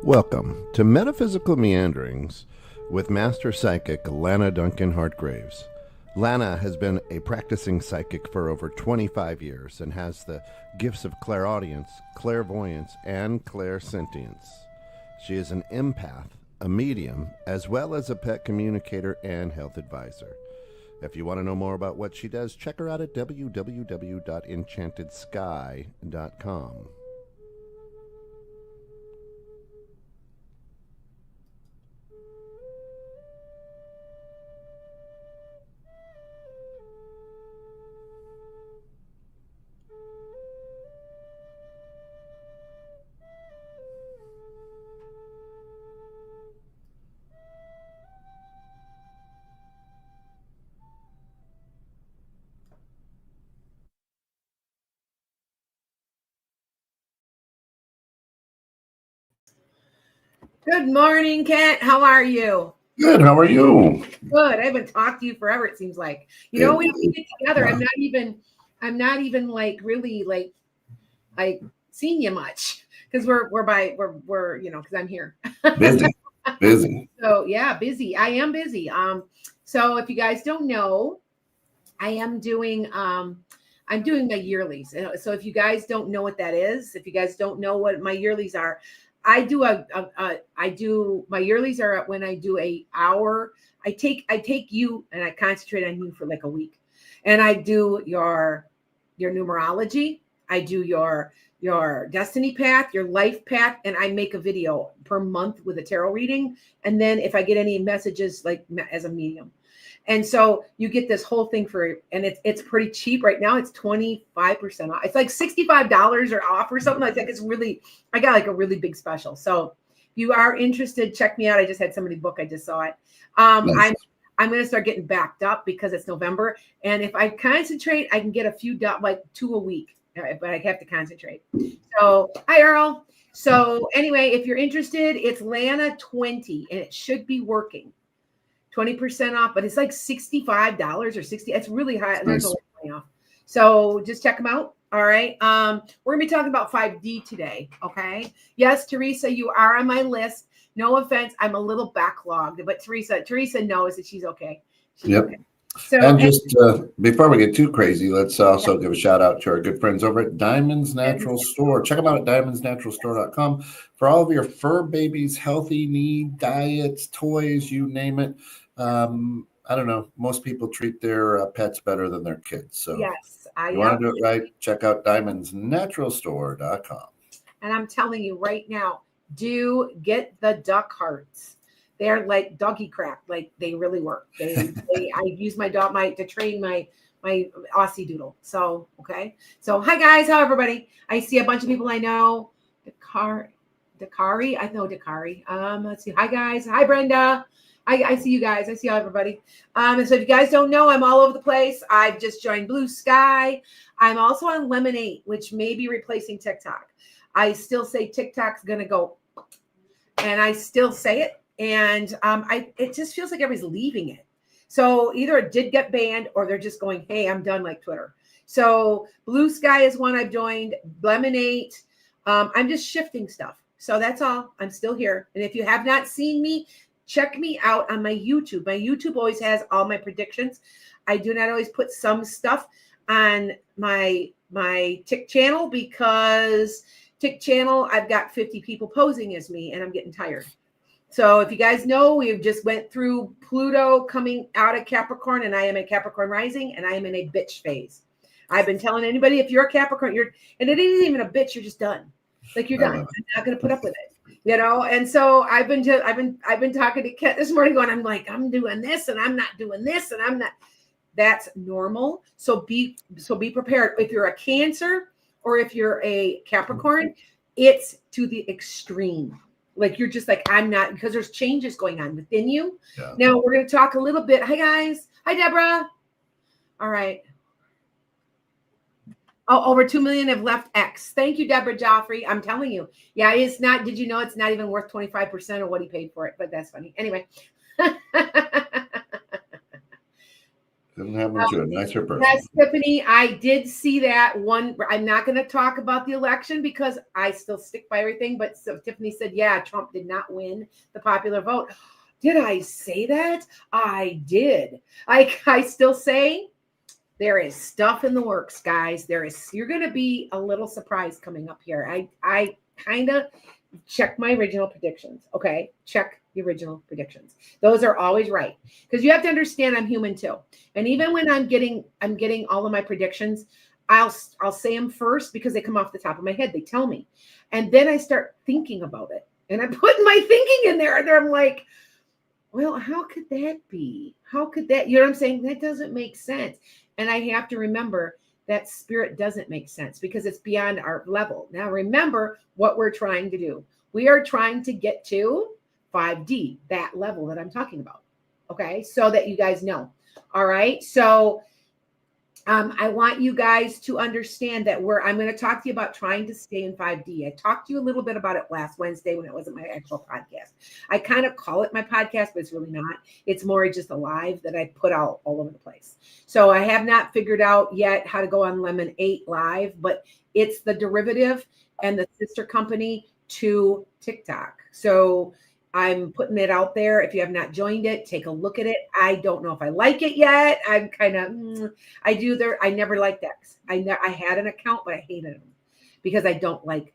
Welcome to Metaphysical Meanderings with Master Psychic Lana Duncan Hartgraves. Lana has been a practicing psychic for over 25 years and has the gifts of clairaudience, clairvoyance, and clairsentience. She is an empath, a medium, as well as a pet communicator and health advisor. If you want to know more about what she does, check her out at www.enchantedSky.com. Good morning, Kent. How are you? Good. How are you? Good. I haven't talked to you forever, it seems like. We have to get together. I'm not even like really like seeing you much because we're because I'm here. Busy. So yeah, busy. I am busy. So if you guys don't know, I am doing I'm doing my yearlies. So if you guys don't know what that is, if you guys don't know what my yearlies are, I do my yearlies are when I do a hour. I take you and I concentrate on you for like a week, and I do your numerology. I do your destiny path, your life path, and I make a video per month with a tarot reading. And then if I get any messages like as a medium. And so you get this whole thing and it's pretty cheap right now. It's 25% off. It's like $65 or off or something like that. I got like a really big special. So if you are interested, check me out. I just had somebody book. I just saw it. Nice. I'm going to start getting backed up because it's November. And if I concentrate, I can get a few, like 2 a week, but I have to concentrate. So hi, Earl. So anyway, if you're interested, it's Lana 20 and it should be working. 20% off, but it's like $65 or $60. It's really high. Nice. There's a lot of money off. So just check them out. All right. We're gonna be talking about 5D today. Okay. Yes, Teresa, you are on my list. No offense, I'm a little backlogged, but Teresa knows that she's okay. Yep. Okay. So, and just before we get too crazy, let's also give a shout out to our good friends over at Diamonds Natural Store. Check them out at diamondsnaturalstore.com for all of your fur babies, healthy need, diets, toys, you name it. I don't know. Most people treat their pets better than their kids. So yes, you want to do it right, check out diamondsnaturalstore.com. And I'm telling you right now, do get the duck hearts. They're like doggy crap. Like they really work. I use my dog to train my Aussie Doodle. So, okay. So hi guys, how everybody? I see a bunch of people I know. Dakari. I know Dakari. Let's see. Hi guys. Hi Brenda. I see you guys. I see everybody. And so if you guys don't know, I'm all over the place. I've just joined Blue Sky. I'm also on Lemonade, which may be replacing TikTok. I still say TikTok's gonna go, and I still say it. And it just feels like everybody's leaving it. So either it did get banned or they're just going, hey, I'm done, like Twitter. So Blue Sky is one I've joined. Lemonade. I'm just shifting stuff. So that's all. I'm still here. And if you have not seen me, check me out on my YouTube. My YouTube always has all my predictions. I do not always put some stuff on my Tik channel because Tik channel, I've got 50 people posing as me and I'm getting tired. So if you guys know, we've just went through Pluto coming out of Capricorn, and I am a Capricorn rising, and I am in a bitch phase. I've been telling anybody, if you're a Capricorn, and it isn't even a bitch, you're just done. Like you're done. I'm not going to put up with it, And so I've been talking to Kent this morning, going, I'm like, I'm doing this, and I'm not doing this, and I'm not. That's normal. So be prepared. If you're a Cancer or if you're a Capricorn, it's to the extreme. Like you're just like, I'm not, because there's changes going on within you. Yeah. Now we're going to talk a little bit. Hi guys. Hi Deborah. All right. Oh, over 2 million have left X. Thank you, Deborah Joffrey. I'm telling you. Yeah, it's not. Did you know it's not even worth 25% of what he paid for it? But that's funny. Anyway. Doesn't happen to a nicer person. Yes, Tiffany, I did see that one. I'm not going to talk about the election because I still stick by everything. But so Tiffany said, yeah, Trump did not win the popular vote. Did I say that? I did. I still say there is stuff in the works, guys. You're going to be a little surprised coming up here. I kind of check my original predictions. Okay. Check the original predictions. Those are always right. Because you have to understand I'm human too. And even when I'm getting all of my predictions, I'll say them first because they come off the top of my head. They tell me. And then I start thinking about it. And I put my thinking in there. And I'm like, well, how could that be? How could that, you know what I'm saying? That doesn't make sense. And I have to remember that spirit doesn't make sense because it's beyond our level. Now, remember what we're trying to do. We are trying to get to 5D, that level that I'm talking about. Okay. So that you guys know. All right. So I want you guys to understand that I'm going to talk to you about trying to stay in 5D. I talked to you a little bit about it last Wednesday when it wasn't my actual podcast. I kind of call it my podcast, but it's really not. It's more just a live that I put out all over the place. So I have not figured out yet how to go on Lemon 8 Live, but it's the derivative and the sister company to TikTok. So I'm putting it out there. If you have not joined it, take a look at it. I don't know if I like it yet. I'm kind of, I never liked X. I had an account, but I hated him because I don't like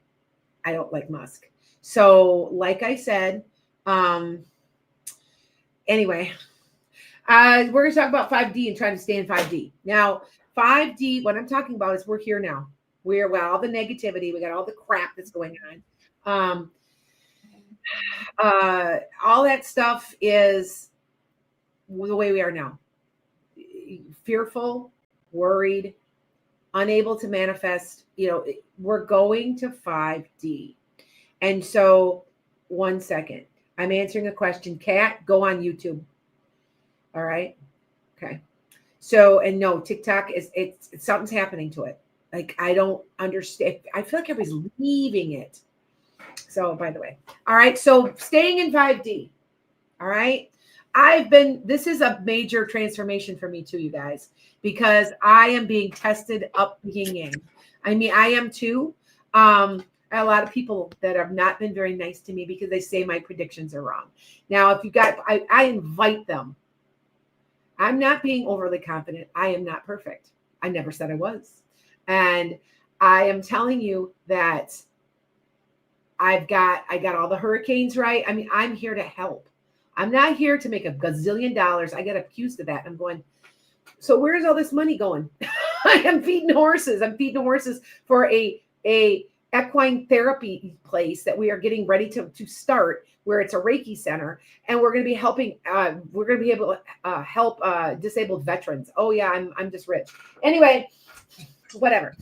Musk. So like I said, anyway, we're going to talk about 5D and trying to stay in 5D. Now, 5D, what I'm talking about is we're here now. We're all the negativity. We got all the crap that's going on. All that stuff is the way we are now. Fearful, worried, unable to manifest. We're going to 5D. And so 1 second, I'm answering a question. Kat, go on YouTube. All right. Okay. So, and no, TikTok it's something's happening to it. Like, I don't understand. I feel like everybody's leaving it. So, by the way, all right. So staying in 5D. All right. This is a major transformation for me too, you guys, because I am being tested up the yin yang. I mean, I am too. A lot of people that have not been very nice to me because they say my predictions are wrong. Now, if you got, I invite them. I'm not being overly confident. I am not perfect. I never said I was. And I am telling you that I got all the hurricanes right. I mean, I'm here to help. I'm not here to make $1 gazillion. I get accused of that. I'm going, so where's all this money going? I am feeding horses. I'm feeding horses for a equine therapy place that we are getting ready to start, where it's a Reiki center. And we're going to be helping, we're going to be able to help disabled veterans. Oh yeah, I'm just rich. Anyway, whatever.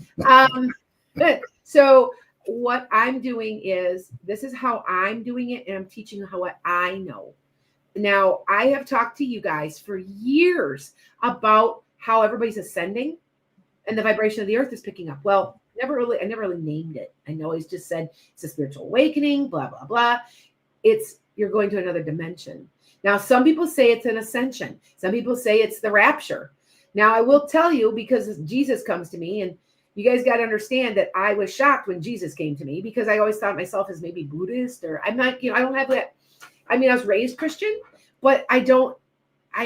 So what I'm doing is, this is how I'm doing it, and I'm teaching you what I know. Now, I have talked to you guys for years about how everybody's ascending and the vibration of the earth is picking up. Well, I never really named it. I always just said it's a spiritual awakening, blah, blah, blah. You're going to another dimension. Now, some people say it's an ascension. Some people say it's the rapture. Now, I will tell you, because Jesus comes to me, and you guys got to understand that I was shocked when Jesus came to me, because I always thought myself as maybe Buddhist, or I'm not, I don't have that. I mean, I was raised Christian, but I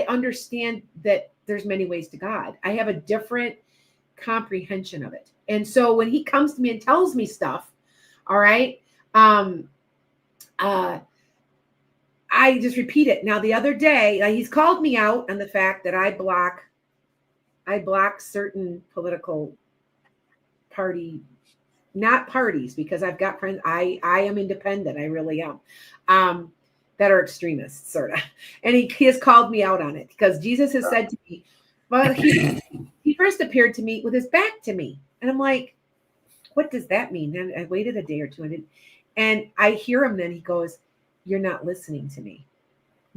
understand that there's many ways to God. I have a different comprehension of it. And so when he comes to me and tells me stuff, all right, I just repeat it. Now, the other day, he's called me out on the fact that I block certain political not parties, because I've got friends. I am independent. I really am. That are extremists, sort of. And he has called me out on it, because Jesus has said to me, well, he first appeared to me with his back to me. And I'm like, what does that mean? And I waited a day or two, and I hear him, then he goes, you're not listening to me.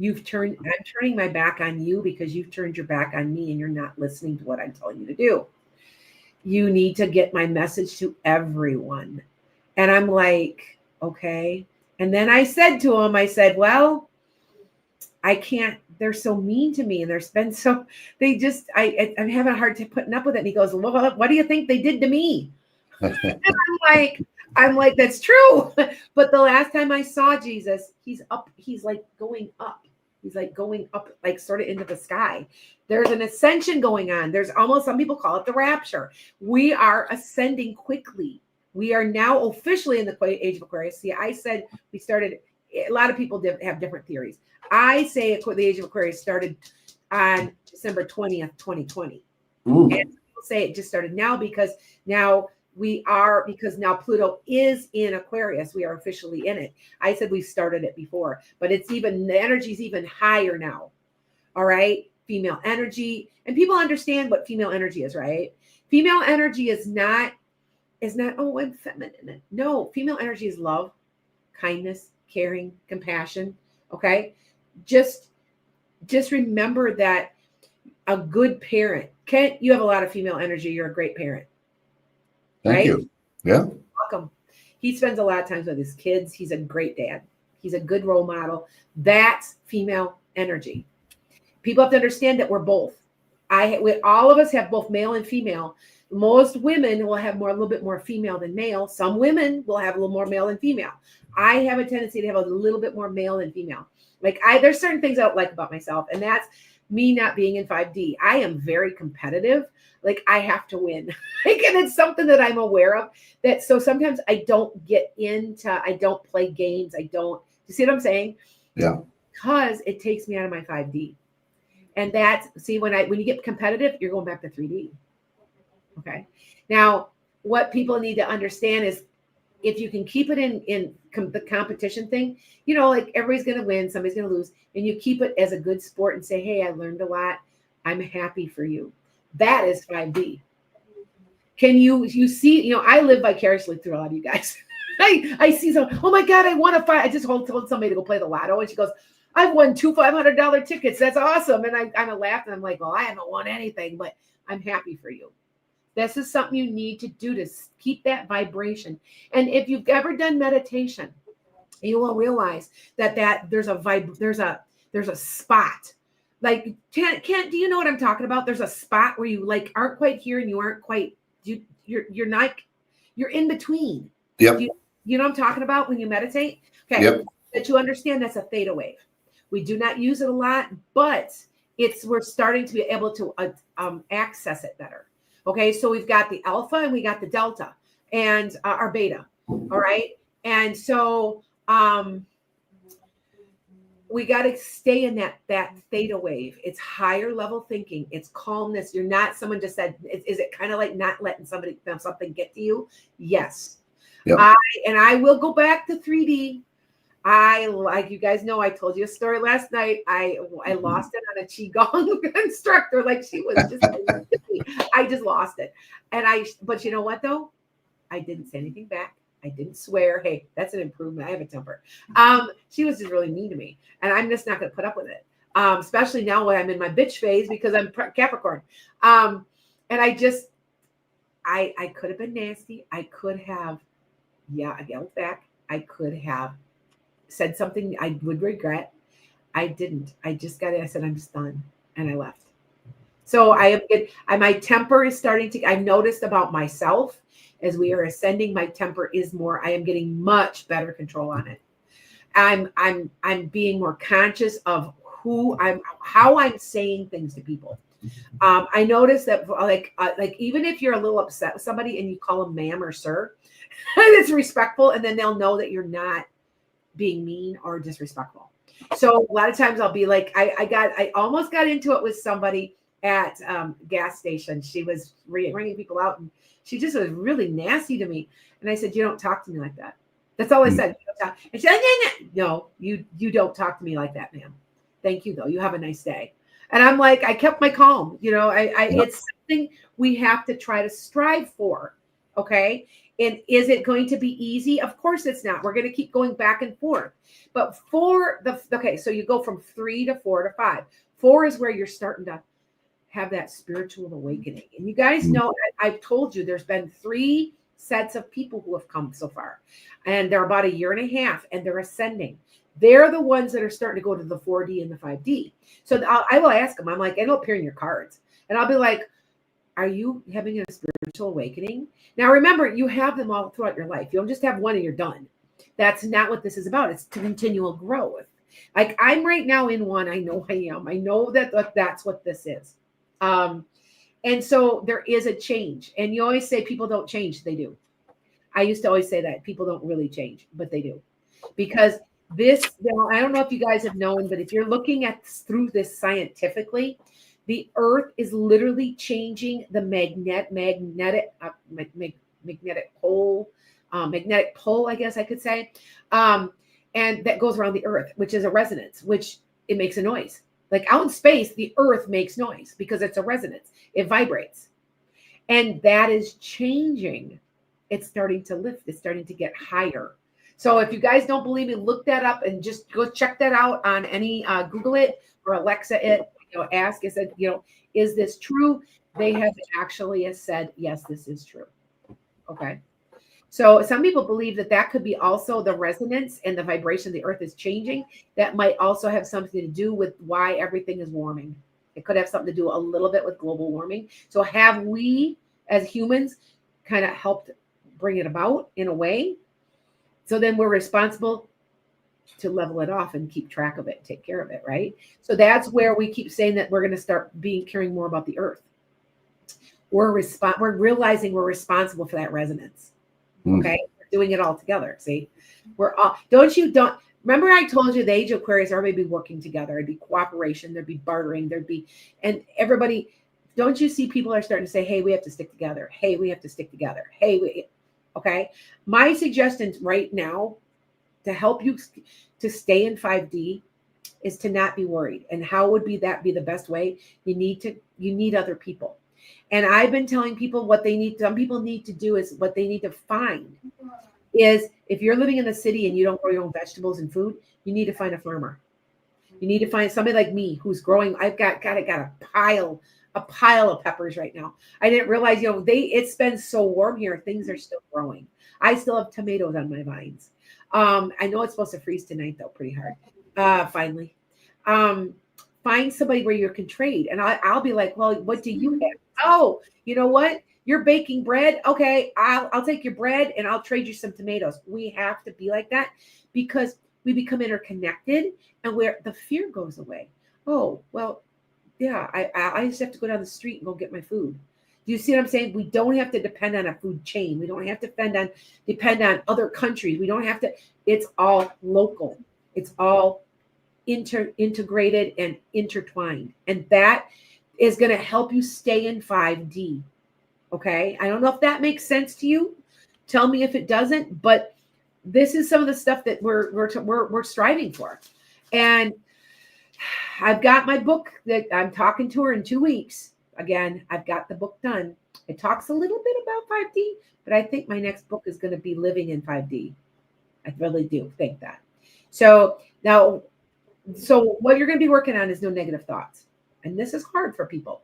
I'm turning my back on you because you've turned your back on me, and you're not listening to what I'm telling you to do. You need to get my message to everyone. And I'm like, okay. And then I said to him, well, I can't, they're so mean to me. And there's been so, I'm having a hard time putting up with it. And he goes, well, what do you think they did to me? And I'm like, that's true. But the last time I saw Jesus, he's up, he's like going up. He's like going up, like sort of into the sky. There's an ascension going on. There's almost, some people call it the rapture. We are ascending quickly. We are now officially in the age of Aquarius. See, I said we started, a lot of people have different theories. I say the age of Aquarius started on December 20th, 2020. Ooh. And people say it just started now because now Pluto is in Aquarius. We are officially in it. I said we started it before, but it's even, the energy is even higher now. All right. Female energy. And people understand what female energy is, right? Female energy is not, oh, I'm feminine. No, female energy is love, kindness, caring, compassion. Okay. Just remember that a good parent, Kent, you have a lot of female energy. You're a great parent. Thank you. Yeah. You're welcome. He spends a lot of times with his kids. He's a great dad. He's a good role model. That's female energy. People have to understand that we're both. All of us have both male and female. Most women will have a little bit more female than male. Some women will have a little more male than female. I have a tendency to have a little bit more male than female. Like there's certain things I don't like about myself, and that's me not being in 5D. I am very competitive. Like I have to win. And it's something that I'm aware of, that so sometimes I don't I don't play games. You see what I'm saying? Yeah. Because it takes me out of my 5D. And when you get competitive, you're going back to 3D. Okay. Now, what people need to understand is if you can keep it in the competition thing, like everybody's going to win, somebody's going to lose, and you keep it as a good sport and say, hey, I learned a lot. I'm happy for you. That is 5D. Can you see, I live vicariously through a lot of you guys. I see some, oh my God, I want to fight. I just told somebody to go play the lotto, and she goes, I've won 2 $500 tickets. That's awesome. And I kind of laughed, and I'm like, well, I haven't won anything, but I'm happy for you. This is something you need to do to keep that vibration. And if you've ever done meditation, you will realize that there's a spot. Like, Kent, do you know what I'm talking about? There's a spot where you like aren't quite here and you aren't quite, you're in between. Yep. You know what I'm talking about when you meditate? Okay. Yep. That you understand that's a theta wave. We do not use it a lot, but we're starting to be able to access it better. Okay, so we've got the alpha and we got the delta and our beta. All right. And so we got to stay in that theta wave. It's higher level thinking. It's calmness. You're not, someone just said, is it kind of like not letting something get to you? Yes. Yep. I will go back to 3D. Like you guys know, I told you a story last night. I lost it on a Qigong instructor. Like she was just, I just lost it. But you know what though? I didn't say anything back. I didn't swear. Hey, that's an improvement. I have a temper. She was just really mean to me, and I'm just not going to put up with it. Especially now when I'm in my bitch phase because I'm Capricorn. And I could have been nasty. I could have, I yelled back. I could have said something I would regret. I didn't. I just got it. I said, I'm just done. And I left. So my temper is starting to, I've noticed about myself as we are ascending, my temper is more, I am getting much better control on it. I'm being more conscious of how I'm saying things to people. I noticed that like even if you're a little upset with somebody and you call them ma'am or sir, it's respectful. And then they'll know that you're not being mean or disrespectful. So a lot of times I'll be like, I almost got into it with somebody at gas station. She was ringing people out and she just was really nasty to me. And I said, you don't talk to me like that. That's all I said. And she said, no, you don't talk to me like that, ma'am. Thank you though. You have a nice day. And I'm like, I kept my calm. It's something we have to try to strive for. Okay. And is it going to be easy? Of course it's not. We're going to keep going back and forth. But so you go from 3 to 4 to 5. 4 is where you're starting to have that spiritual awakening. And you guys know, I've told you there's been 3 sets of people who have come so far. And they're about 1.5 years and they're ascending. They're the ones that are starting to go to the 4D and the 5D. So I will ask them, I'm like, it'll appear in your cards. And I'll be like, are you having a spiritual awakening? Now, remember, you have them all throughout your life. You don't just have one and you're done. That's not what this is about. It's continual growth. Like I'm right now in one. I know I am. I know that that's what this is. And so there is a change. And you always say people don't change. They do. I used to always say that people don't really change, but they do. Because this, I don't know if you guys have known, but if you're looking at through this scientifically, the earth is literally changing the magnetic pole, I guess I could say. And that goes around the earth, which is a resonance, which it makes a noise. Like out in space, the earth makes noise because it's a resonance. It vibrates. And that is changing. It's starting to lift. It's starting to get higher. So if you guys don't believe me, look that up and just go check that out on any Google it or Alexa it. Ask, is this true? They have actually said, yes, this is true. Okay. So some people believe that could be also the resonance and the vibration of the earth is changing. That might also have something to do with why everything is warming. It could have something to do a little bit with global warming. So have we as humans kind of helped bring it about in a way? So then we're responsible to level it off and keep track of it, take care of it, right? So that's where we keep saying that we're going to start caring more about the earth. We're realizing we're responsible for that resonance. Okay, we're doing it all together. See, remember I told you the age of Aquarius, everybody be working together. It'd be cooperation, there'd be bartering, and everybody. Don't you see people are starting to say, hey, we have to stick together. Hey, we have to stick together. Okay. My suggestion right now to help you to stay in 5D is to not be worried. And how would be the best way? You need other people. And I've been telling people what they need. Some people need to do is what they need to find is if you're living in the city and you don't grow your own vegetables and food, you need to find a farmer. You need to find somebody like me who's growing. I've got a pile of peppers right now. I didn't realize, it's been so warm here. Things are still growing. I still have tomatoes on my vines. I know it's supposed to freeze tonight though, pretty hard. Finally, find somebody where you can trade. And I'll be like, well, what do you have? Oh, you know what? You're baking bread. Okay. I'll take your bread and I'll trade you some tomatoes. We have to be like that because we become interconnected and where the fear goes away. Oh, well, yeah, I just have to go down the street and go get my food. Do you see what I'm saying? We don't have to depend on a food chain. We don't have to depend on other countries. We don't have to. It's all local. It's all integrated and intertwined. And that is going to help you stay in 5D. Okay? I don't know if that makes sense to you. Tell me if it doesn't. But this is some of the stuff that we're striving for. And I've got my book that I'm talking to her in 2 weeks. Again, I've got the book done. It talks a little bit about 5D, but I think my next book is going to be living in 5D. I really do think that. So what you're going to be working on is no negative thoughts. And this is hard for people.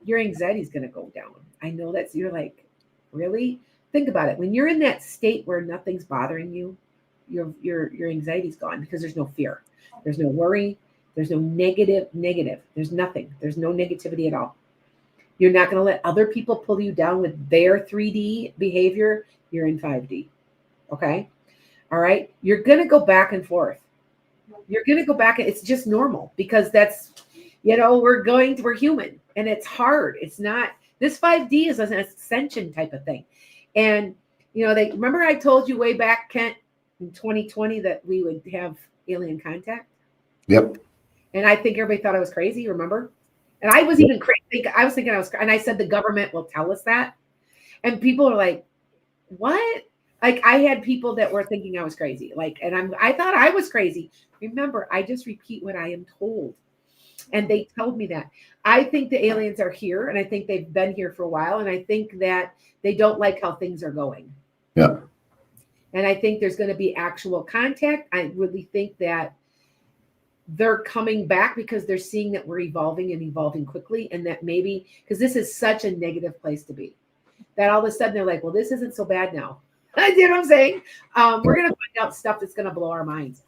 Your anxiety is going to go down. I know you're like, really? Think about it. When you're in that state where nothing's bothering you, your anxiety's gone because there's no fear. There's no worry. There's no negative. There's nothing. There's no negativity at all. You're not going to let other people pull you down with their 3D behavior. You're in 5D. Okay? All right? You're going to go back and forth. You're going to go back. It's just normal because that's, we're human and it's hard. It's not, this 5D is an ascension type of thing. And, remember I told you way back, Kent, in 2020 that we would have alien contact? Yep. And I think everybody thought I was crazy, remember? And I was even crazy. I was thinking and I said the government will tell us that. And people are like, what? Like I had people that were thinking I was crazy. I thought I was crazy. Remember, I just repeat what I am told. And they told me that. I think the aliens are here and I think they've been here for a while. And I think that they don't like how things are going. Yeah. And I think there's going to be actual contact. I really think that they're coming back because they're seeing that we're evolving quickly. And that maybe, because this is such a negative place to be, that all of a sudden they're like, well, this isn't so bad now. You know what I'm saying? We're going to find out stuff that's going to blow our minds.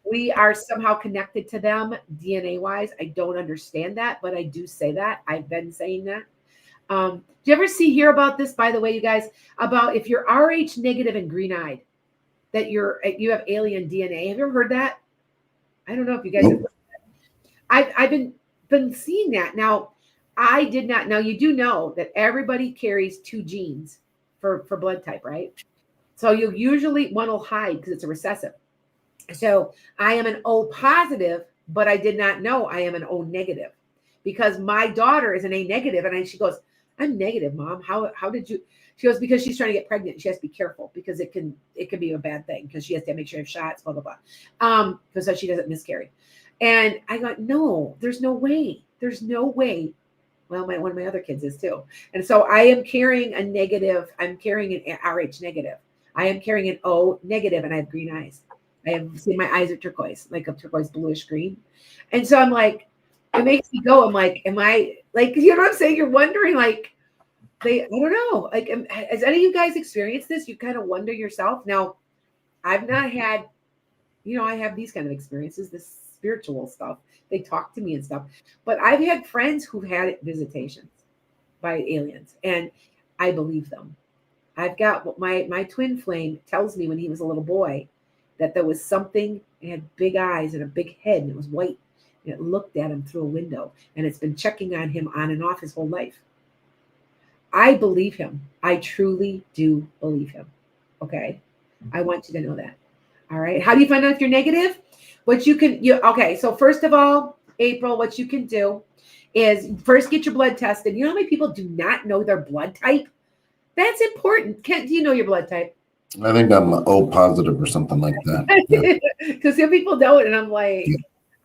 We are somehow connected to them DNA wise. I don't understand that, but I do say that. I've been saying that. Do you ever hear about this, by the way, you guys, about if you're RH negative and green eyed, that you have alien DNA? Have you ever heard that? I don't know if you guys have heard that. I've been seeing that. Now, I did not know. You do know that everybody carries 2 genes for blood type, right? So you usually one will hide because it's a recessive. So I am an O positive, but I did not know I am an O negative because my daughter is an A negative, and she goes, "I'm negative, Mom. How did you?" She goes, "Because she's trying to get pregnant. She has to be careful because it can be a bad thing because she has to make sure you have shots, blah blah blah, because so she doesn't miscarry." And I go, "No, there's no way. There's no way." Well, one of my other kids is too, and so I am carrying a negative. I'm carrying an RH negative. I am carrying an O negative, and I have green eyes. I have seen my eyes are turquoise, like a turquoise bluish green. And so I'm like, it makes me go, I'm like, am I like, you know what I'm saying? You're wondering, like, I don't know. Like, has any of you guys experienced this? You kind of wonder yourself. Now, I've not had, I have these kind of experiences, this spiritual stuff. They talk to me and stuff. But I've had friends who've had visitations by aliens, and I believe them. I've got my twin flame tells me when he was a little boy that there was something, it had big eyes and a big head, and it was white. And it looked at him through a window, and it's been checking on him on and off his whole life. I believe him. I truly do believe him. Okay. I want you to know that. All right. How do you find out if you're negative? Okay. So first of all, April, what you can do is first get your blood tested. You know how many people do not know their blood type? That's important. Do you know your blood type? I think I'm O positive or something like that. Because some people don't, and I'm like,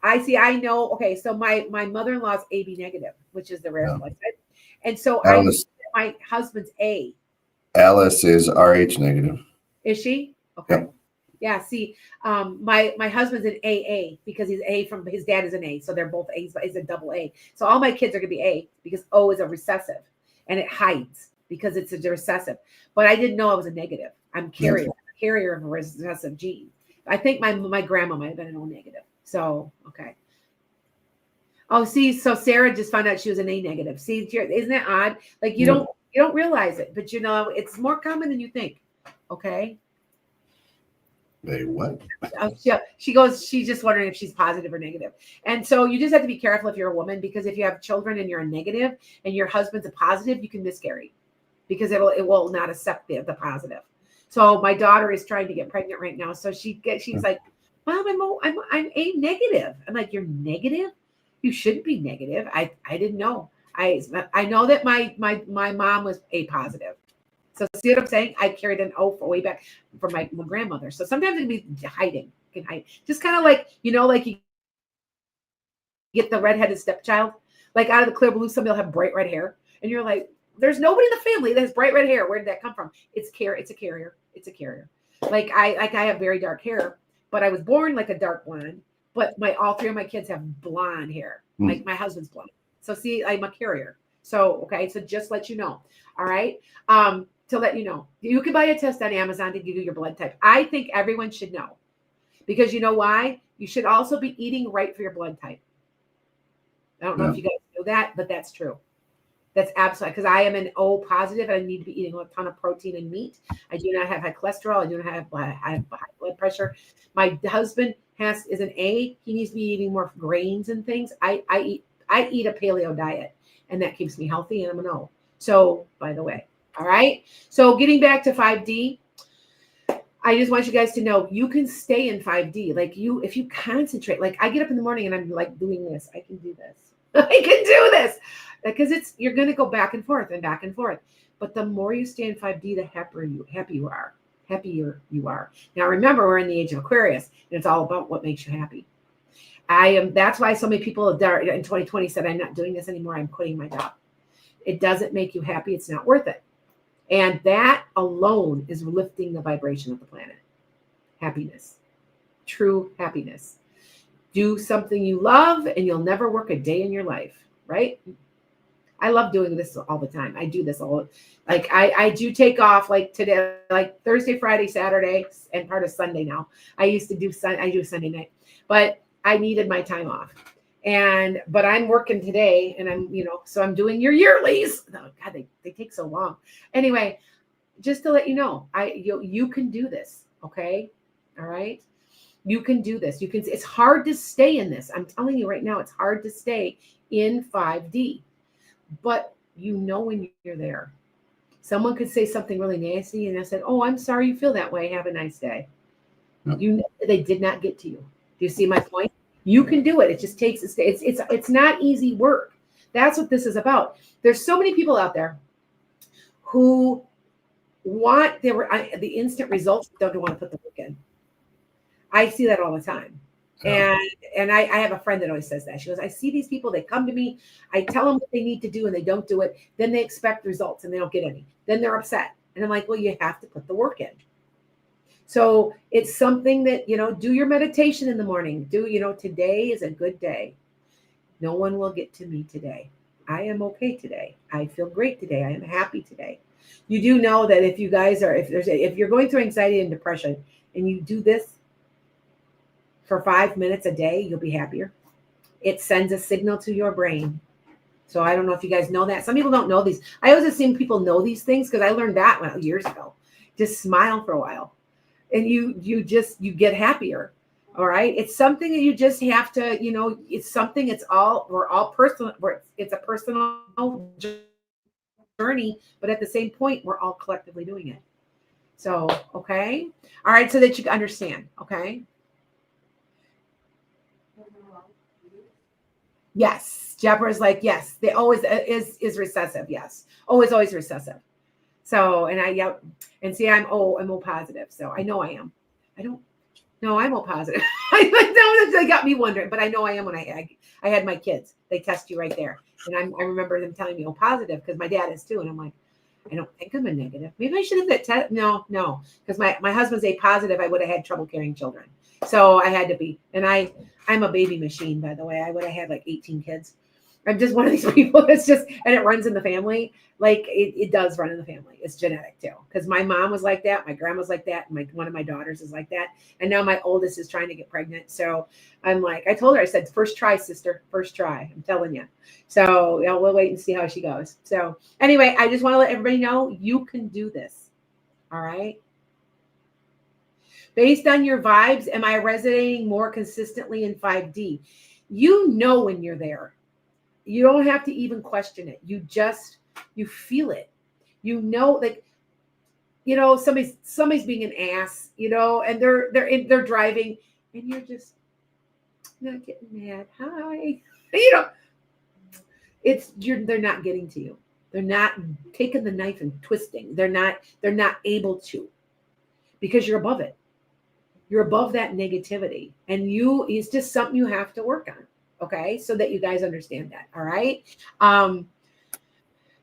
I know. Okay, so my mother-in-law's AB negative, which is the rare blood type, and so my husband's A. Alice is RH negative. Is she? Okay. Yep. Yeah. See, my husband's an AA because he's A from his dad is an A, so they're both A's, but he's a double A. So all my kids are gonna be A because O is a recessive, and it hides because it's a recessive. But I didn't know I was a negative. I'm carrier of a recessive gene. I think my grandma might have been an O negative. So okay. Oh, see, so Sarah just found out she was an A negative. See, isn't that odd? Like you don't realize it, but it's more common than you think. Okay. Hey, what? She goes, she's just wondering if she's positive or negative. And so you just have to be careful if you're a woman, because if you have children and you're a negative and your husband's a positive, you can miscarry because it will not accept the positive. So my daughter is trying to get pregnant right now. So she's like, Mom, I'm A negative. I'm like, you're negative? You shouldn't be negative. I didn't know. I know that my mom was A positive. So see what I'm saying? I carried an O for way back from my grandmother. So sometimes it can be hiding. It can hide. Just kind of like, like you get the redheaded stepchild, like out of the clear blue, somebody will have bright red hair. And you're like, there's nobody in the family that has bright red hair. Where did that come from? It's a carrier. It's a carrier. I have very dark hair, but I was born like a dark blonde. But all 3 of my kids have blonde hair. Like my husband's blonde. So see, I'm a carrier. So okay, so just let you know. All right. To let you know, you can buy a test on Amazon to give you your blood type. I think everyone should know, because you know why? You should also be eating right for your blood type. I don't know if you guys know that, but that's true. That's absolutely, because I am an O positive and I need to be eating a ton of protein and meat. I do not have high cholesterol. I do not have high blood pressure. My husband is an A. He needs to be eating more grains and things. I eat a paleo diet, and that keeps me healthy, and I'm an O. So, by the way, all right. So getting back to 5D, I just want you guys to know you can stay in 5D. If you concentrate, like I get up in the morning and I'm like doing this. I can do this. I can do this. Because you're going to go back and forth and back and forth. But the more you stay in 5D, the happier you are. Now, remember, we're in the age of Aquarius, and it's all about what makes you happy. That's why so many people in 2020 said, I'm not doing this anymore. I'm quitting my job. It doesn't make you happy. It's not worth it. And that alone is lifting the vibration of the planet. Happiness. True happiness. Do something you love, and you'll never work a day in your life, right? I love doing this all the time. I do this all, like I do take off like today, like Thursday, Friday, Saturday, and part of Sunday now. I do Sunday night, but I needed my time off. But I'm working today, and I'm, so I'm doing your yearlies. Oh God, they take so long. Anyway, just to let you know, you can do this. Okay. All right. You can do this. It's hard to stay in this. I'm telling you right now, it's hard to stay in 5D, but when you're there. Someone could say something really nasty, and I said, "Oh, I'm sorry you feel that way. Have a nice day." Yep. They did not get to you. Do you see my point? You can do it. It just takes it's not easy work. That's what this is about. There's so many people out there who want the instant results, don't want to put the work in. I see that all the time. And I have a friend that always says that. She goes, I see these people, they come to me, I tell them what they need to do and they don't do it. Then they expect results and they don't get any. Then they're upset. And I'm like, well, you have to put the work in. So it's something that, do your meditation in the morning. Today is a good day. No one will get to me today. I am okay today. I feel great today. I am happy today. You do know that if you guys are, if you're going through anxiety and depression and you do this for 5 minutes a day, you'll be happier. It sends a signal to your brain. So I don't know if you guys know that. Some people don't know these. I always assume people know these things because I learned that years ago. Just smile for a while, and you get happier. All right. It's something that you just have to, it's something. We're all personal. It's a personal journey, but at the same point, we're all collectively doing it. So okay. All right. So that you can understand. Okay. Yes. Deborah's like, yes, they always is recessive. Yes. Always recessive. So, and and see, I'm O positive. So I know I am. I'm O positive. They got me wondering, but I know I am when I had my kids. They test you right there. And I remember them telling me O positive because my dad is too. And I'm like, I don't think I'm a negative. Maybe I should have that test. No. Because my husband's A positive. I would have had trouble carrying children. So I had to be, and I'm a baby machine, by the way. I would have had like 18 kids. I'm just one of these people. It's just, and it runs in the family. Like it does run in the family. It's genetic too. Because my mom was like that. My grandma's like that. One of my daughters is like that. And now my oldest is trying to get pregnant. So I'm like, I told her, I said, first try, sister, first try. I'm telling you. So we'll wait and see how she goes. So anyway, I just want to let everybody know you can do this. All right. Based on your vibes, am I resonating more consistently in 5D? When you're there. You don't have to even question it. You feel it. Like, somebody's being an ass, and they're driving, and you're just not getting mad. Hi, they're not getting to you. They're not taking the knife and twisting. They're not able to, because you're above it. You're above that negativity, and it's just something you have to work on. Okay, so that you guys understand that. All right.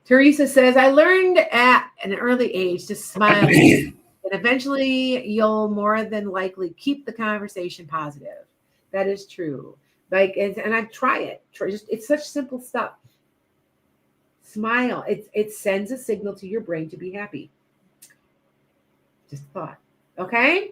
Teresa says, I learned at an early age to smile, and eventually you'll more than likely keep the conversation positive. That is true. And I try it. It's such simple stuff. Smile. It sends a signal to your brain to be happy. Just thought. Okay.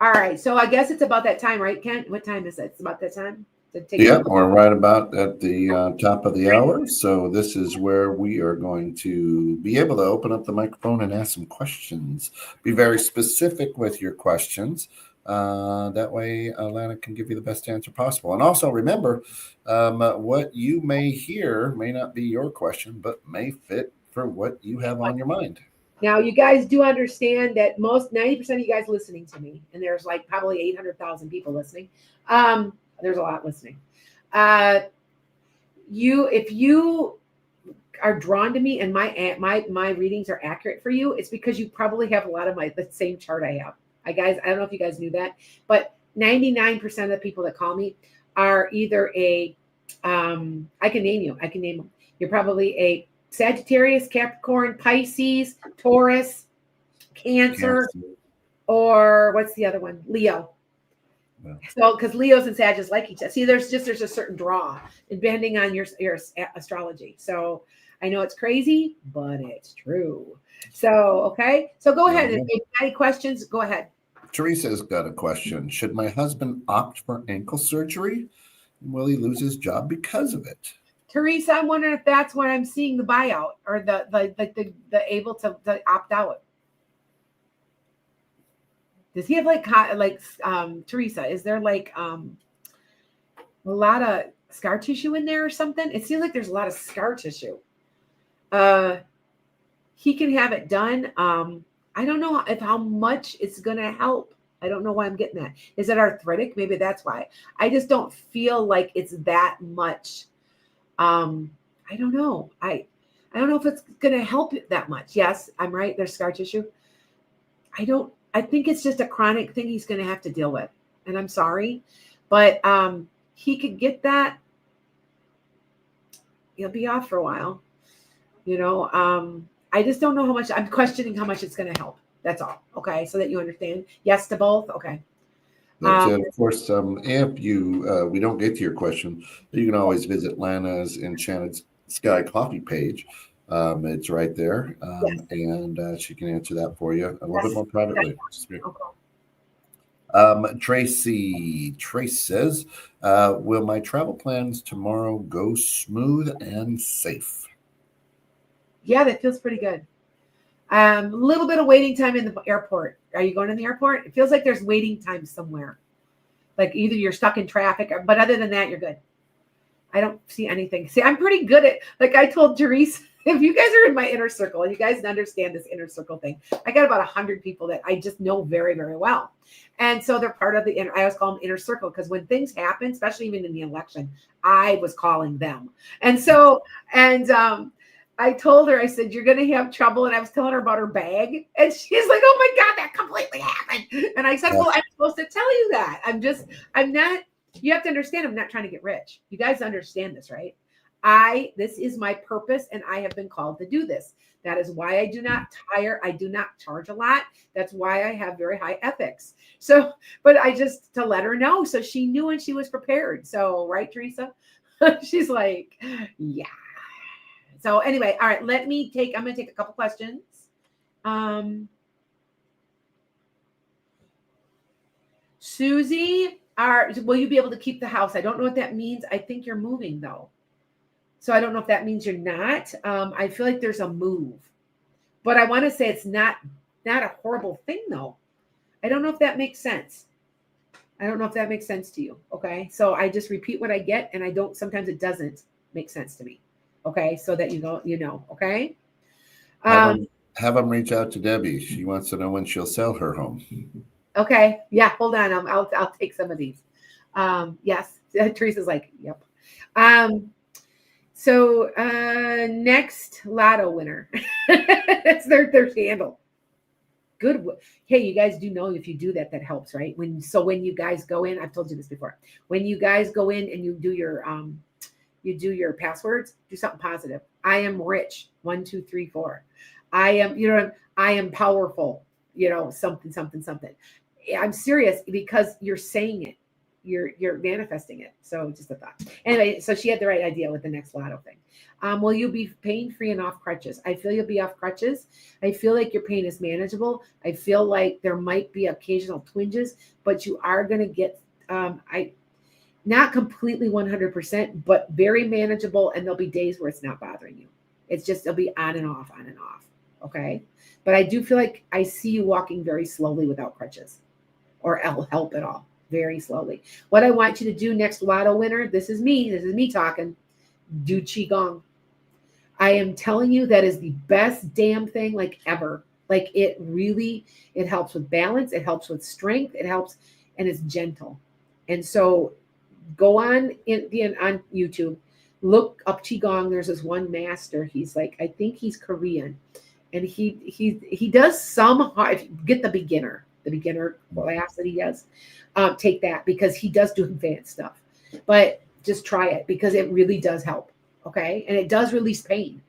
All right. So I guess it's about that time, right, Ken? What time is it? It's about that time. We're right about at the top of the hour. So this is where we are going to be able to open up the microphone and ask some questions. Be very specific with your questions. That way, Lana can give you the best answer possible. And also remember, what you may hear may not be your question, but may fit for what you have on your mind. Now, you guys do understand that 90% of you guys listening to me, and there's like probably 800,000 people listening. There's a lot listening. If you are drawn to me and my readings are accurate for you, it's because you probably have a lot of the same chart I have. I don't know if you guys knew that, but 99% of the people that call me are either I can name them. You're probably a Sagittarius, Capricorn, Pisces, Taurus, Cancer, or what's the other one? Leo. Yeah. So, because Leos and Sagittarius like each other. See, there's a certain draw depending on your astrology. So I know it's crazy, but it's true. So, okay. So go ahead. If you have any questions, go ahead. Teresa's got a question. Should my husband opt for ankle surgery? Will he lose his job because of it? Teresa, I'm wondering if that's when I'm seeing the buyout or the able to opt out. Does he have Teresa? Is there like a lot of scar tissue in there or something? It seems like there's a lot of scar tissue. He can have it done. I don't know how much it's gonna help. I don't know why I'm getting that. Is it arthritic? Maybe that's why. I just don't feel like it's that much. I don't know. I don't know if it's gonna help it that much. Yes, I'm right. There's scar tissue. I think it's just a chronic thing he's gonna have to deal with. And I'm sorry, but he could get that. He'll be off for a while. I just don't know how much. I'm questioning how much it's going to help. That's all. Okay, so that you understand. Yes to both. Okay. That's it. Of course, if you we don't get to your question, you can always visit Lana's Enchanted Sky coffee page. It's right there, Yes. and she can answer that for you a little bit more privately. Okay. Trace says, will my travel plans tomorrow go smooth and safe? Yeah, that feels pretty good. A little bit of waiting time in the airport. Are you going to the airport? It feels like there's waiting time somewhere. Like either you're stuck in traffic, but other than that, you're good. I don't see anything. See, I'm pretty good at, like I told Therese, if you guys are in my inner circle and you guys understand this inner circle thing, I got about 100 people that I just know very, very well. And so they're part of the I always call them inner circle because when things happen, especially even in the election, I was calling them. And so, I told her, I said, you're going to have trouble. And I was telling her about her bag. And she's like, oh my God, that completely happened. And I said, well, I'm supposed to tell you that. I'm not, you have to understand, I'm not trying to get rich. You guys understand this, right? This is my purpose and I have been called to do this. That is why I do not tire. I do not charge a lot. That's why I have very high ethics. So, but I just to let her know. So she knew and she was prepared. So, right, Teresa? She's like, yeah. So anyway, all right, I'm going to take a couple questions. Susie, will you be able to keep the house? I don't know what that means. I think you're moving though. So I don't know if that means you're not. I feel like there's a move, but I want to say it's not a horrible thing though. I don't know if that makes sense. I don't know if that makes sense to you. Okay. So I just repeat what I get and sometimes it doesn't make sense to me. Okay, so that you know, okay? Have them reach out to Debbie. She wants to know when she'll sell her home. Okay, yeah, hold on. I'll take some of these. Yes, Teresa's like, yep. So next lotto winner. That's their handle. Good. Hey, you guys do know if you do that helps, right? When you guys go in, I've told you this before. When you guys go in and you do your passwords, do something positive. I am rich. 1, 2, 3, 4. I am powerful. Something. I'm serious because you're saying it. You're manifesting it. So just a thought. Anyway, so she had the right idea with the next lotto thing. Will you be pain free and off crutches? I feel you'll be off crutches. I feel like your pain is manageable. I feel like there might be occasional twinges, but you are going to get, not completely 100%, but very manageable. And there'll be days where it's not bothering you. It's just, it'll be on and off. Okay. But I do feel like I see you walking very slowly without crutches or help at all. Very slowly. What I want you to do next lotto winner, this is me talking, do Qigong. I am telling you that is the best damn thing like ever. Like it helps with balance. It helps with strength. It helps and it's gentle. And so go on on YouTube, look up Qigong. There's this one master. He's like, I think he's Korean, and he does some hard. Get the beginner class that he does. Take that because he does do advanced stuff, but just try it because it really does help. Okay, and it does release pain.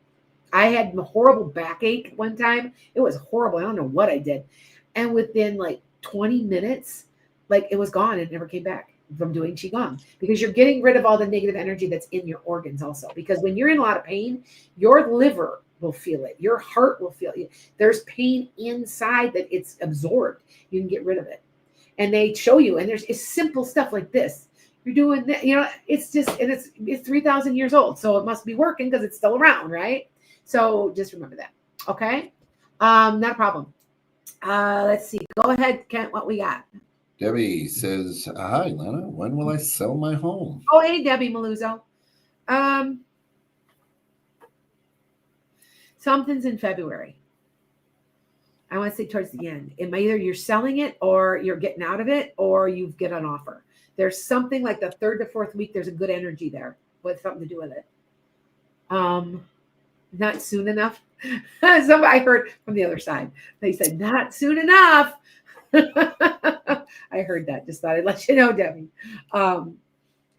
I had a horrible backache one time. It was horrible. I don't know what I did, and within like 20 minutes, like it was gone and never came back. from doing Qigong, because you're getting rid of all the negative energy that's in your organs also. Because when you're in a lot of pain, your liver will feel it. Your heart will feel it. There's pain inside that it's absorbed. You can get rid of it. And they show you, and it's simple stuff like this. You're doing that, it's just, and it's 3,000 years old. So it must be working because it's still around, right? So just remember that. Okay. Not a problem. Let's see. Go ahead, Kent, what we got? Debbie says, hi, Lana. When will I sell my home? Oh, hey, Debbie Maluzzo. Something's in February. I want to say towards the end. Either you're selling it or you're getting out of it or you get an offer. There's something like the 3rd to 4th week. There's a good energy there with something to do with it. Not soon enough. I heard from the other side. They said, not soon enough. I heard that. Just thought I'd let you know, Debbie. Because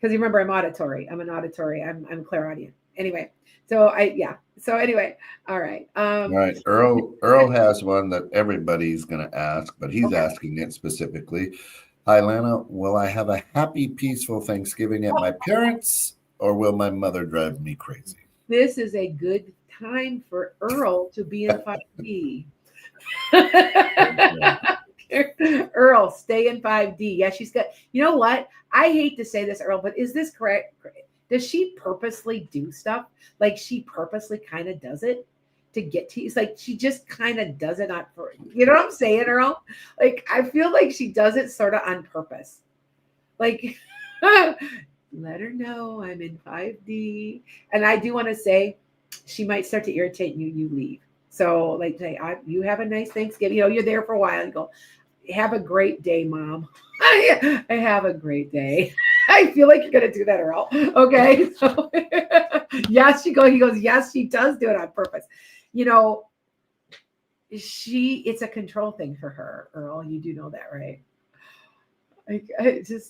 you remember I'm auditory. I'm an auditory. I'm clairaudient. Anyway. So anyway, all right. All right. Earl has one that everybody's going to ask, but he's asking it specifically. Hi, Lana. Will I have a happy, peaceful Thanksgiving at my parents', or will my mother drive me crazy? This is a good time for Earl to be in 5D. Earl, stay in 5D. Yeah, she's got, you know what? I hate to say this, Earl, but is this correct? Does she purposely do stuff? Like she purposely kind of does it to get to you? It's like she just kind of does it on for, you know what I'm saying, Earl? Like I feel like she does it sort of on purpose. Like let her know I'm in 5D. And I do want to say she might start to irritate you, you leave. So like say, you have a nice Thanksgiving. You're there for a while and go, have a great day, Mom. I have a great day. I feel like you're going to do that, Earl. Okay. So, yes, he goes, yes, she does do it on purpose. It's a control thing for her, Earl. You do know that, right? Like,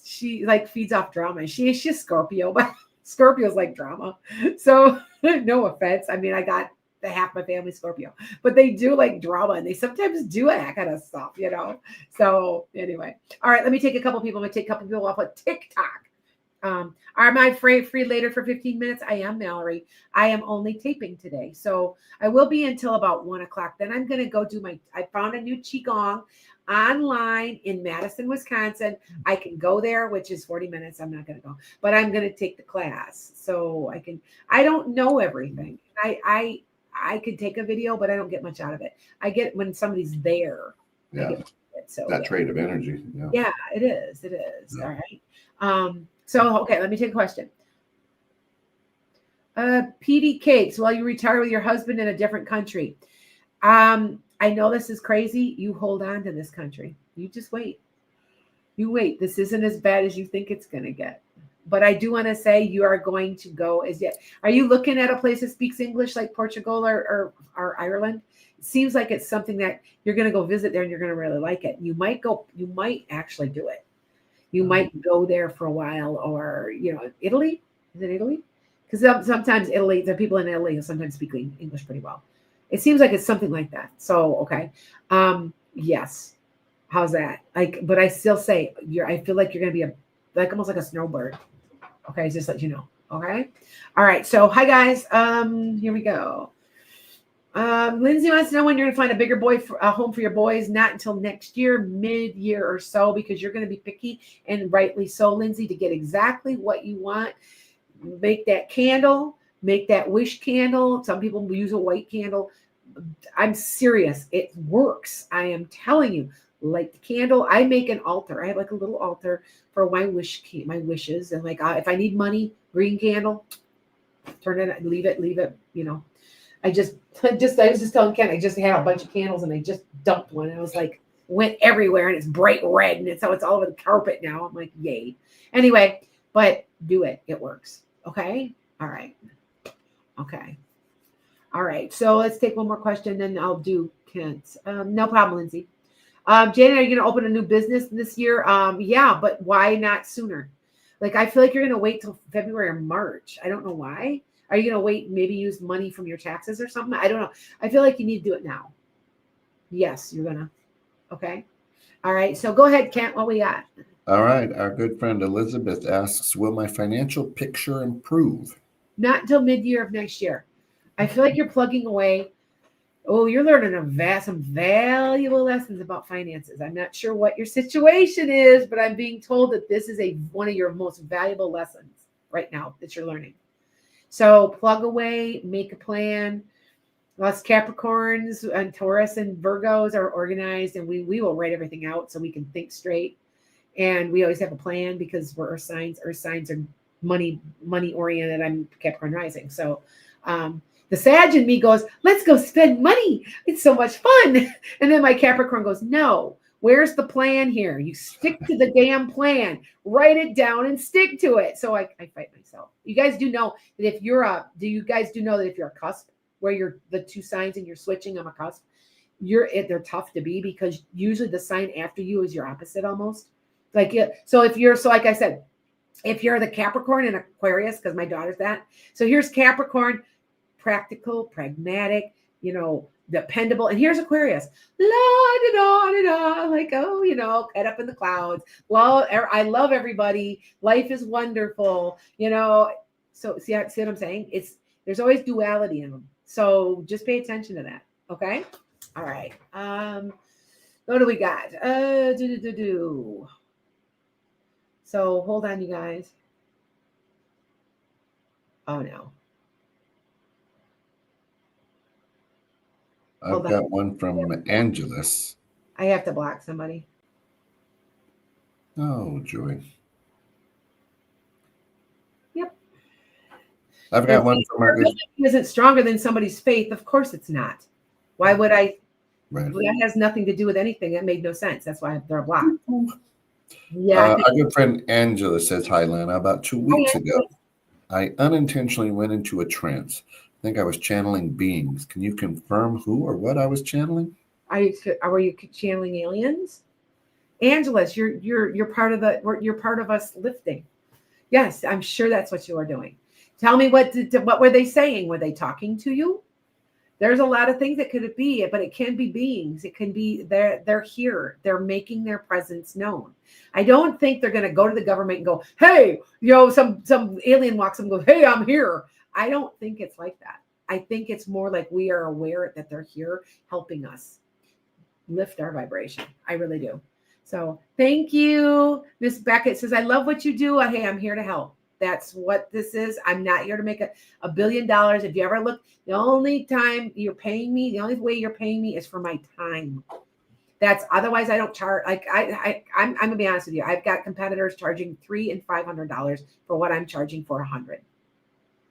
she like feeds off drama. She's Scorpio, but Scorpios like drama. So no offense. I mean, I got half my family Scorpio, but they do like drama and they sometimes do that kind of stuff, So anyway, all right, let me take a couple people. I'm gonna take a couple people off of TikTok. Am I free later for 15 minutes? I am, Mallory. I am only taping today. So I will be until about 1:00. Then I'm going to go I found a new Qigong online in Madison, Wisconsin. I can go there, which is 40 minutes. I'm not going to go, but I'm going to take the class. So I don't know everything. I could take a video, but I don't get much out of it. I get when somebody's there. Yeah. That trade of energy. Yeah, it is. Yeah. All right. So, okay, let me take a question. PD Cakes, while you retire with your husband in a different country. I know this is crazy. You hold on to this country. You just wait. You wait. This isn't as bad as you think it's going to get. But I do want to say you are going to go as yet. Are you looking at a place that speaks English like Portugal or Ireland? It seems like it's something that you're going to go visit there and you're going to really like it. You might actually do it. You might go there for a while, or Italy. Is it Italy? Because sometimes Italy, the people in Italy sometimes speak English pretty well. It seems like it's something like that. So okay, yes. How's that? But I still say I feel like you're gonna be almost like a snowbird. Okay, just let you know. Okay, all right. So hi guys. Here we go. Lindsay wants to know when you're going to find a bigger home for your boys. Not until next year, mid-year or so, because you're going to be picky, and rightly so, Lindsay, to get exactly what you want. Make that candle, make that wish candle. Some people use a white candle. I'm serious. It works. I am telling you. Light the candle. I make an altar. I have like a little altar for my wishes. And if I need money, green candle, turn it, leave it, I was just telling Ken, I just had a bunch of candles and I just dumped one. And I was like, went everywhere and it's bright red and it's all over the carpet now. I'm like, yay. Anyway, but do it. It works. Okay. All right. Okay. All right. So let's take one more question, then I'll do Kent's. No problem, Lindsay. Janet, are you going to open a new business this year? Yeah, but why not sooner? I feel like you're going to wait till February or March. I don't know why. Are you going to wait, maybe use money from your taxes or something? I don't know. I feel like you need to do it now. Yes, you're going to. Okay. All right. So go ahead, Kent. What we got? All right. Our good friend Elizabeth asks, will my financial picture improve? Not until mid-year of next year. I feel like you're plugging away. Oh, you're learning some valuable lessons about finances. I'm not sure what your situation is, but I'm being told that this is one of your most valuable lessons right now that you're learning. So plug away, make a plan. Us Capricorns and Taurus and Virgos are organized, and we will write everything out so we can think straight. And we always have a plan because we're Earth signs. Earth signs are money oriented. I'm Capricorn rising, so the Sag in me goes, let's go spend money. It's so much fun. And then my Capricorn goes, no, where's the plan here? You stick to the damn plan, write it down and stick to it. So I fight myself. You guys do know that if you're a cusp where you're the two signs and you're switching, I'm a cusp, they're tough to be because usually the sign after you is your opposite almost. Like, so like I said, if you're the Capricorn and Aquarius, because my daughter's that. So here's Capricorn, practical, pragmatic, dependable. And here's Aquarius, la da da da, like, oh, head up in the clouds. Well, I love everybody. Life is wonderful, So see what I'm saying? There's always duality in them. So just pay attention to that. Okay. All right. What do we got? So hold on, you guys. Oh no. I've got one from Angelus. I have to block somebody. Oh, joy. Yep. I've got one from our good. Isn't stronger than somebody's faith. Of course it's not. Why would I? Right. That has nothing to do with anything. That made no sense. That's why they're blocked. Yeah. Our good friend Angela says, hi, Lana. About 2 weeks ago, I unintentionally went into a trance. I think I was channeling beings. Can you confirm who or what I was channeling? Were you channeling aliens? Angeles, you're part of us lifting. Yes, I'm sure that's what you are doing. Tell me what were they saying? Were they talking to you? There's a lot of things that could it be, but it can be beings. It can be they're here. They're making their presence known. I don't think they're going to go to the government and go, hey, some alien walks up and goes, hey, I'm here. I don't think it's like that. I think it's more like we are aware that they're here helping us lift our vibration. I really do. So thank you. Miss Beckett says, I love what you do. Hey, I'm here to help. That's what this is. I'm not here to make $1 billion. If you ever look, the only time you're paying me, the only way you're paying me is for my time. That's otherwise I don't charge. Like I'm gonna be honest with you. I've got competitors charging $300 and $500 for what I'm charging for $100.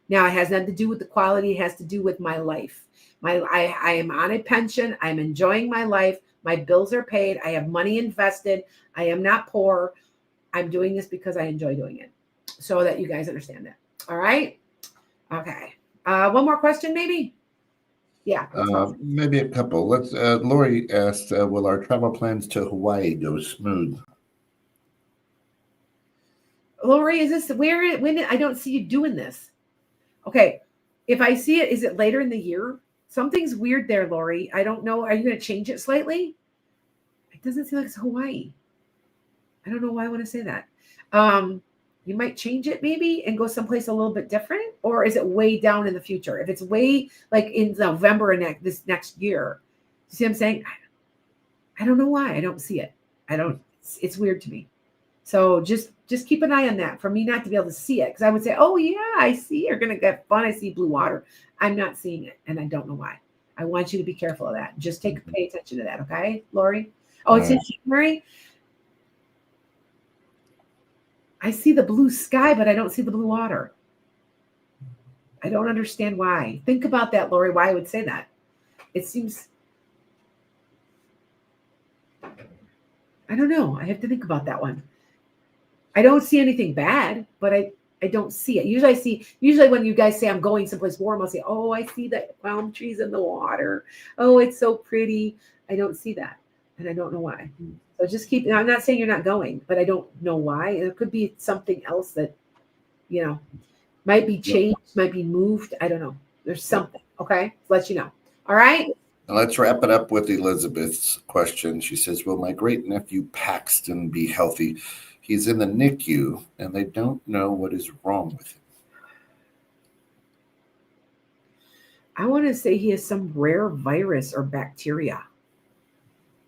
Now it has nothing to do with the quality. It has to do with my life. I am on a pension. I'm enjoying my life. My bills are paid. I have money invested. I am not poor. I'm doing this because I enjoy doing it. So that you guys understand that. All right. Okay. One more question, maybe? Yeah. Maybe a couple. Lori asked, will our travel plans to Hawaii go smooth? Lori, is this when I don't see you doing this? Okay. If I see it, is it later in the year? Something's weird there, Lori. I don't know. Are you going to change it slightly? It doesn't seem like it's Hawaii. I don't know why I want to say that. You might change it maybe and go someplace a little bit different, or is it way down in the future? If it's way like in November and this next year, you see what I'm saying? I don't know why I don't see it. It's weird to me. So just keep an eye on that for me not to be able to see it. Cause I would say, oh yeah, I see you're going to get fun. I see blue water. I'm not seeing it. And I don't know why. I want you to be careful of that. Just pay attention to that. Okay, Lori? Oh, it's in January. I see the blue sky, but I don't see the blue water. I don't understand why. Think about that, Lori, why I would say that. It seems, I don't know. I have to think about that one. I don't see anything bad, but I don't see it. Usually when you guys say I'm going someplace warm, I'll say, oh, I see the palm trees in the water. Oh, it's so pretty. I don't see that. And I don't know why. So just I'm not saying you're not going, but I don't know why. It could be something else that, might be changed, might be moved. I don't know. There's something. Okay. Let you know. All right. Now let's wrap it up with Elizabeth's question. She says, will my great nephew Paxton be healthy? He's in the NICU, and they don't know what is wrong with him. I want to say he has some rare virus or bacteria.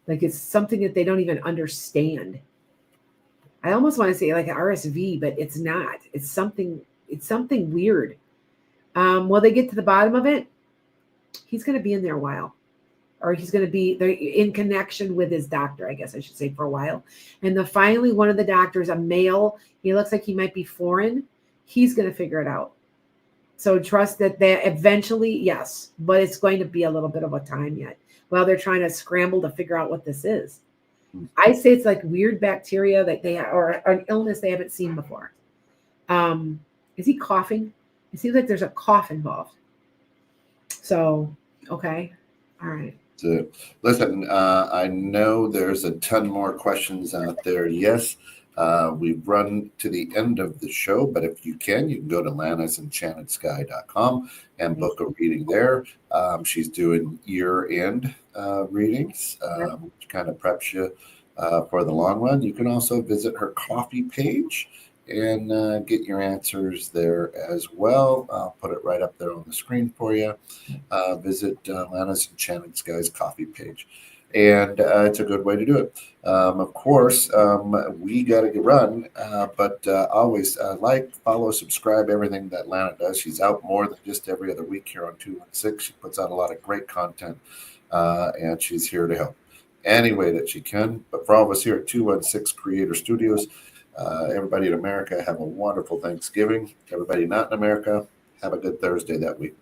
Like it's something that they don't even understand. I almost want to say like an RSV, but it's not. It's something weird. Will they get to the bottom of it? He's going to be in there a while. Or he's going to be there in connection with his doctor, I guess I should say, for a while. And then finally, one of the doctors, a male, he looks like he might be foreign. He's going to figure it out. So trust that they eventually, yes, but it's going to be a little bit of a time yet. While they're trying to scramble to figure out what this is. I say it's like weird bacteria that or an illness they haven't seen before. Is he coughing? It seems like there's a cough involved. So, okay. All right. So, listen, I know there's a ton more questions out there. Yes, we've run to the end of the show, but if you can go to lanasenchantedSky.com and book a reading there. She's doing year-end readings, which kind of preps you for the long run. You can also visit her coffee page and get your answers there as well. I'll put it right up there on the screen for you. Visit Lana's Enchanted Skies coffee page. And it's a good way to do it. Of course, we got to run, but always like, follow, subscribe, everything that Lana does. She's out more than just every other week here on 216. She puts out a lot of great content, and she's here to help any way that she can. But for all of us here at 216 Creator Studios, everybody in America, have a wonderful Thanksgiving. Everybody not in America, have a good Thursday that week.